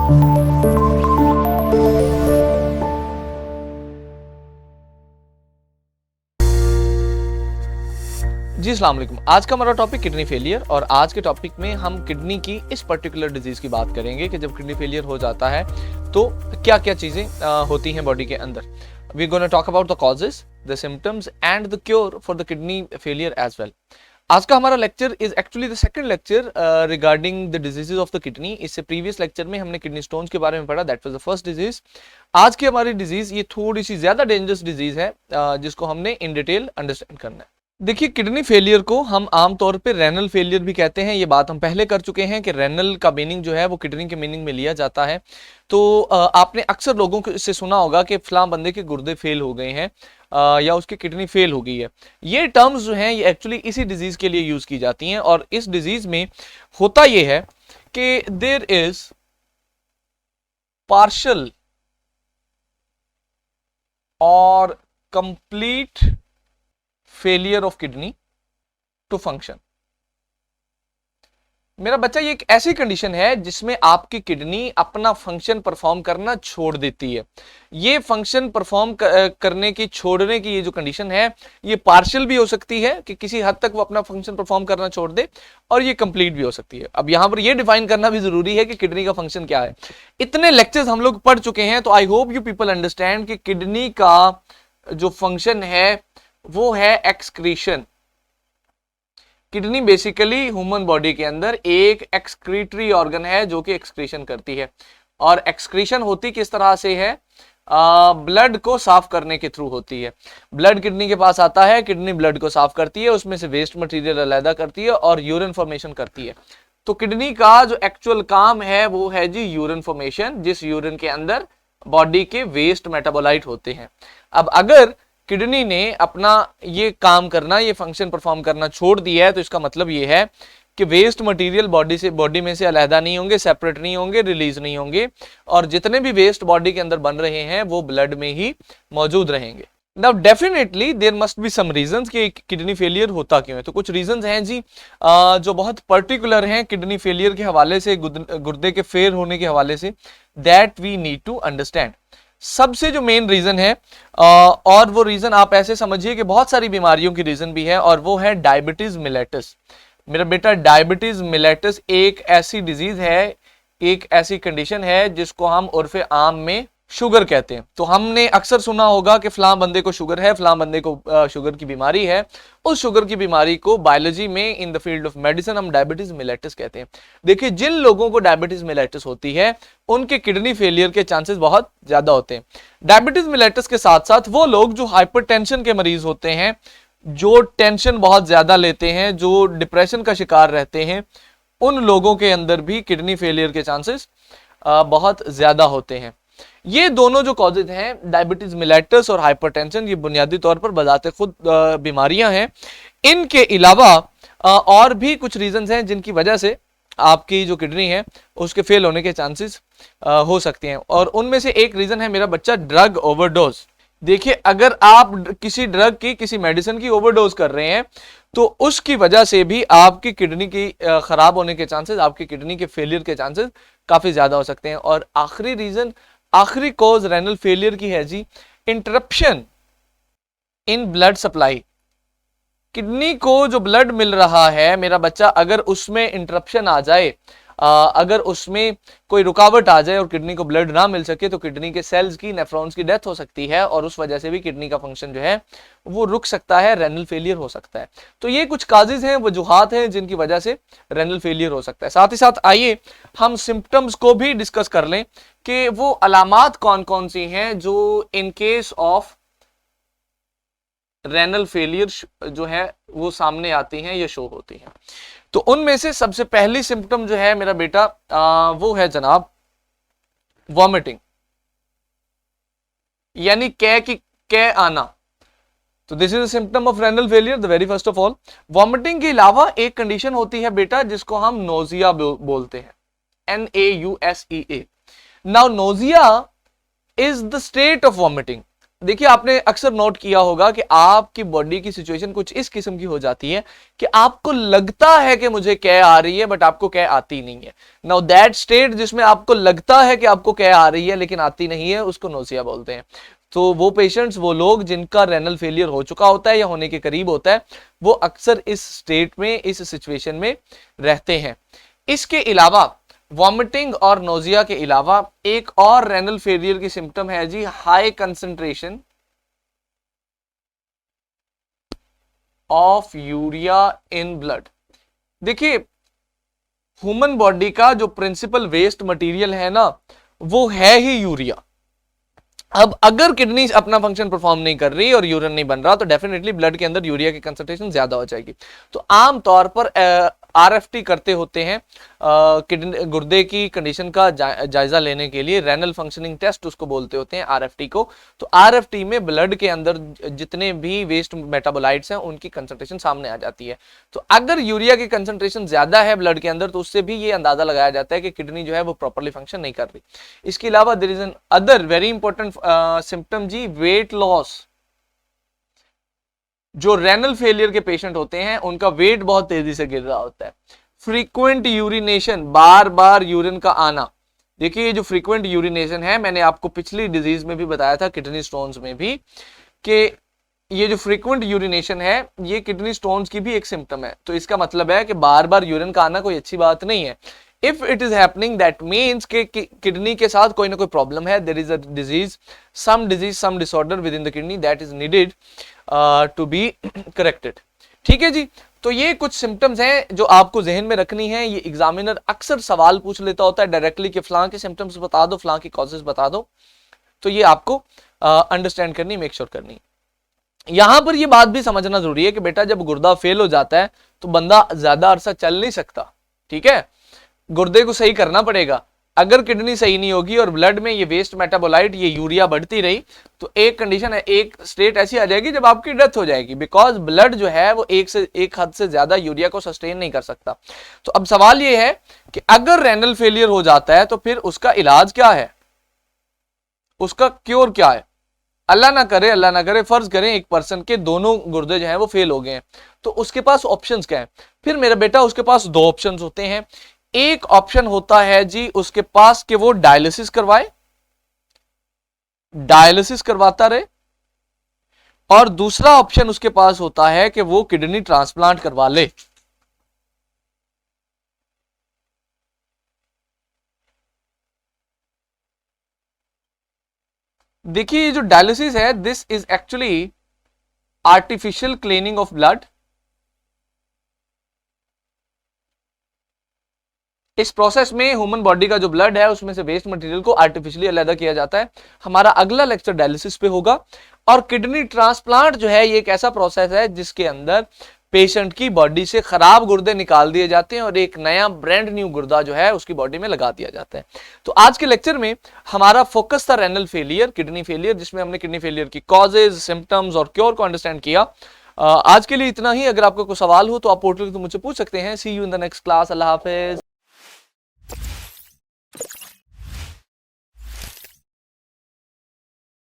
जी अस्सलाम वालेकुम। आज का हमारा टॉपिक किडनी फेलियर, और आज के टॉपिक में हम किडनी की इस पर्टिकुलर डिजीज की बात करेंगे कि जब किडनी फेलियर हो जाता है तो क्या क्या चीजें होती हैं बॉडी के अंदर। We gonna talk about the causes, the symptoms and the cure for the kidney failure as well. आज का हमारा lecture is actually the second lecture regarding the diseases of the kidney. इससे प्रीवियस लेक्चर में हमने kidney stones के बारे में पढ़ा, that was the first disease. आज की हमारी डिजीज ये थोड़ी सी ज्यादा डेंजरस डिजीज है जिसको हमने इन डिटेल अंडरस्टैंड करना है। देखिए, किडनी फेलियर को हम आमतौर पे रेनल फेलियर भी कहते हैं। ये बात हम पहले कर चुके हैं कि रेनल का मीनिंग जो है वो किडनी के मीनिंग में लिया जाता है। तो आपने अक्सर लोगों से सुना होगा कि फलां बंदे के गुर्दे फेल हो गए हैं या उसकी किडनी फेल हो गई है। ये टर्म्स जो हैं ये एक्चुअली इसी डिजीज के लिए यूज की जाती हैं। और इस डिजीज में होता ये है कि देयर इज पार्शियल और complete failure of kidney to function. मेरा बच्चा, ये एक ऐसी कंडीशन है जिसमें आपकी किडनी अपना फंक्शन परफॉर्म करना छोड़ देती है। ये फंक्शन परफॉर्म करने की छोड़ने की ये जो कंडीशन है ये पार्शियल भी हो सकती है कि किसी हद तक वो अपना फंक्शन परफॉर्म करना छोड़ दे, और ये कंप्लीट भी हो सकती है। अब यहां पर ये डिफाइन करना भी जरूरी है कि किडनी का फंक्शन क्या है। इतने लेक्चर्स हम लोग पढ़ चुके हैं, तो I hope you people understand कि किडनी का जो फंक्शन है वो है excretion. Kidney basically human body के अंदर एक एक्सक्रीटरी ऑर्गन है जो कि एक्सक्रीशन करती है। और एक्सक्रीशन होती किस तरह से है? ब्लड को साफ करने के थ्रू होती है। ब्लड किडनी के पास आता है, किडनी ब्लड को साफ करती है, उसमें से वेस्ट मटेरियल अलग करती है और यूरिन फॉर्मेशन करती है। तो किडनी का जो एक्चुअल काम है वो है जी यूरिन फॉर्मेशन, जिस यूरिन के अंदर बॉडी के वेस्ट मेटाबोलाइट होते हैं। अब अगर किडनी ने अपना ये काम करना, ये फंक्शन परफॉर्म करना छोड़ दिया है, तो इसका मतलब ये है कि वेस्ट मटेरियल बॉडी में से अलहदा नहीं होंगे, सेपरेट नहीं होंगे, रिलीज नहीं होंगे, और जितने भी वेस्ट बॉडी के अंदर बन रहे हैं वो ब्लड में ही मौजूद रहेंगे। Now definitely there must be some reasons कि किडनी फेलियर होता क्यों है। तो कुछ रीजंस हैं जी जो बहुत पर्टिकुलर हैं किडनी फेलियर के हवाले से, गुर्दे के फेल होने के हवाले से, that we need to understand. सबसे जो मेन रीजन है और वो रीजन आप ऐसे समझिए कि बहुत सारी बीमारियों की रीजन भी है, और वो है डायबिटीज मिलेटस। मेरा बेटा, डायबिटीज मिलेटस एक ऐसी डिजीज है, एक ऐसी कंडीशन है जिसको हम उर्फे आम में शुगर कहते हैं। तो हमने अक्सर सुना होगा कि फलां बंदे को शुगर है, फलां बंदे को शुगर की बीमारी है। उस शुगर की बीमारी को बायोलॉजी में in the field of medicine हम डायबिटीज मिलेटस कहते हैं। देखिए, जिन लोगों को डायबिटीज मिलेटस होती है उनके किडनी फेलियर के चांसेस बहुत ज्यादा होते हैं। डायबिटीज मिलेटस के साथ साथ वो लोग जो हाइपरटेंशन के मरीज होते हैं, जो टेंशन बहुत ज्यादा लेते हैं, जो डिप्रेशन का शिकार रहते हैं, उन लोगों के अंदर भी किडनी फेलियर के चांसेस बहुत ज्यादा होते हैं। ये दोनों जो कॉजेज हैं, डायबिटीज मिलेटस और हाइपरटेंशन, ये बुनियादी तौर पर बजाते खुद बीमारियां हैं। इनके अलावा और भी कुछ रीजंस हैं जिनकी वजह से आपकी जो किडनी है उसके फेल होने के चांसेस हो सकते हैं, और उनमें से एक रीजन है मेरा बच्चा ड्रग ओवरडोज। देखिए, अगर आप किसी ड्रग की, किसी मेडिसिन की ओवरडोज कर रहे हैं तो उसकी वजह से भी आपकी किडनी की खराब होने के चांसेस, आपकी किडनी के फेलियर के चांसेस काफी ज्यादा हो सकते हैं। और आखिरी रीजन, आखिरी कॉज रेनल फेलियर की है जी interruption in blood supply. Kidney को जो ब्लड मिल रहा है मेरा बच्चा, अगर उसमें इंटरप्शन आ जाए, अगर उसमें कोई रुकावट आ जाए और किडनी को ब्लड ना मिल सके, तो किडनी के सेल्स की, नेफ्रॉन्स की डेथ हो सकती है, और उस वजह से भी किडनी का फंक्शन जो है वो रुक सकता है, रेनल फेलियर हो सकता है। तो ये कुछ काजेज हैं, वजूहात हैं जिनकी वजह से रेनल फेलियर हो सकता है। साथ ही साथ आइए हम सिम्टम्स को भी डिस्कस कर लें कि वो अलामात कौन कौन सी हैं जो in case of renal failure जो है वो सामने आती हैं या शो होती हैं। तो उनमें से सबसे पहली सिम्टम जो है मेरा बेटा वो है जनाब वॉमिटिंग, यानी कै आना। तो this is a symptom of renal failure, the very first of all. Vomiting के अलावा एक कंडीशन होती है बेटा जिसको हम नोजिया बोलते हैं, NAUSEA। Now nausea is the state of vomiting. देखिए आपने अक्सर नोट किया होगा कि आपकी बॉडी की सिचुएशन कुछ इस किस्म की हो जाती है कि आपको लगता है कि मुझे कै आ रही है बट आपको कै आती नहीं है। नाउ दैट स्टेट जिसमें आपको लगता है कि आपको कै आ रही है लेकिन आती नहीं है, उसको नोसिया बोलते हैं। तो वो पेशेंट्स, वो लोग जिनका रेनल फेलियर हो चुका होता है या होने के करीब होता है, वो अक्सर इस स्टेट में, इस सिचुएशन में रहते हैं। इसके अलावा वॉमिटिंग और नोजिया के अलावा एक और रेनल फेलियर की सिम्टम है जी, high concentration of urea in blood. देखिए ह्यूमन बॉडी का जो प्रिंसिपल वेस्ट मटेरियल है ना, वो है ही यूरिया। अब अगर किडनी अपना फंक्शन परफॉर्म नहीं कर रही और यूरिन नहीं बन रहा तो डेफिनेटली ब्लड के अंदर यूरिया की कंसंट्रेशन ज्यादा हो जाएगी। तो आमतौर पर आरएफटी करते होते हैं किडनी, गुर्दे की कंडीशन का जायजा लेने के लिए, रेनल फंक्शनिंग टेस्ट उसको बोलते होते हैं आरएफटी को। तो आरएफटी में ब्लड के अंदर जितने भी वेस्ट मेटाबोलाइट्स हैं उनकी कंसंट्रेशन सामने आ जाती है। तो अगर यूरिया की कंसंट्रेशन ज्यादा है ब्लड के अंदर तो उससे भी ये अंदाजा लगाया जाता है कि किडनी जो है वो प्रॉपर्ली फंक्शन नहीं कर रही। इसके अलावा there is another very important symptom जी, वेट लॉस। जो रेनल फेलियर के पेशेंट होते हैं उनका वेट बहुत तेजी से गिर रहा होता है। फ्रीक्वेंट यूरिनेशन, बार बार यूरिन का आना। देखिए ये जो फ्रीक्वेंट यूरिनेशन है, मैंने आपको पिछली डिजीज में भी बताया था, किडनी स्टोन्स में भी, कि ये जो फ्रीक्वेंट यूरिनेशन है ये किडनी स्टोन्स की भी एक सिम्टम है। तो इसका मतलब है कि बार बार यूरिन का आना कोई अच्छी बात नहीं है। If it is happening that means कि किडनी के साथ कोई ना कोई प्रॉब्लम है, there is a disease, some disorder within the kidney that is needed to be corrected. ठीक है जी। तो ये कुछ सिम्टम्स हैं जो आपको जहन में रखनी है। ये एग्जामिनर अक्सर सवाल पूछ लेता होता है डायरेक्टली कि फलां के सिम्टम्स बता दो, फलां की कॉजेस बता दो। तो ये आपको अंडरस्टैंड करनी, मेक श्योर करनी। यहां पर ये बात भी समझना जरूरी है कि बेटा जब गुर्दा फेल हो जाता है तो बंदा ज्यादा अरसा चल नहीं सकता। ठीक है, गुर्दे को सही करना पड़ेगा। अगर किडनी सही नहीं होगी और ब्लड में ये वेस्ट मेटाबोलाइट, ये यूरिया बढ़ती रही तो एक कंडीशन है, एक स्टेट ऐसी आ जाएगी जब आपकी डेथ हो जाएगी, बिकॉज ब्लड जो है वो एक हद से ज्यादा यूरिया को सस्टेन नहीं कर सकता। तो अब सवाल ये है कि अगर रेनल फेलियर हो जाता है तो फिर उसका इलाज क्या है, उसका क्योर क्या है। अल्लाह ना करे, अल्लाह ना करे, फर्ज करें एक पर्सन के दोनों गुर्दे जो हैं वो फेल हो गए हैं, तो उसके पास ऑप्शंस क्या है। फिर मेरा बेटा उसके पास दो ऑप्शंस होते हैं। एक ऑप्शन होता है जी उसके पास कि वो डायलिसिस करवाए, डायलिसिस करवाता रहे, और दूसरा ऑप्शन उसके पास होता है कि वो किडनी ट्रांसप्लांट करवा ले। देखिए ये जो डायलिसिस है, this is actually artificial cleaning of blood. इस प्रोसेस में ह्यूमन बॉडी का जो ब्लड है उसमें से वेस्ट मटेरियल को आर्टिफिशियली अलग किया जाता है। हमारा अगला लेक्चर डायलिसिस पे होगा। और किडनी ट्रांसप्लांट जो है ये एक ऐसा प्रोसेस है जिसके अंदर पेशेंट की बॉडी से खराब गुर्दे निकाल दिए जाते हैं और एक नया ब्रांड न्यू गुर्दा जो है उसकी बॉडी में लगा दिया जाता है। तो आज के लेक्चर में हमारा फोकस था रेनल फेलियर, किडनी फेलियर, जिसमें हमने किडनी फेलियर की कॉजेज, सिम्टम्स और क्योर को अंडरस्टैंड किया। आज के लिए इतना ही। अगर आपका कोई सवाल हो तो आप पोर्टल तो मुझसे पूछ सकते हैं। See you in the next class. अल्लाह हाफिज।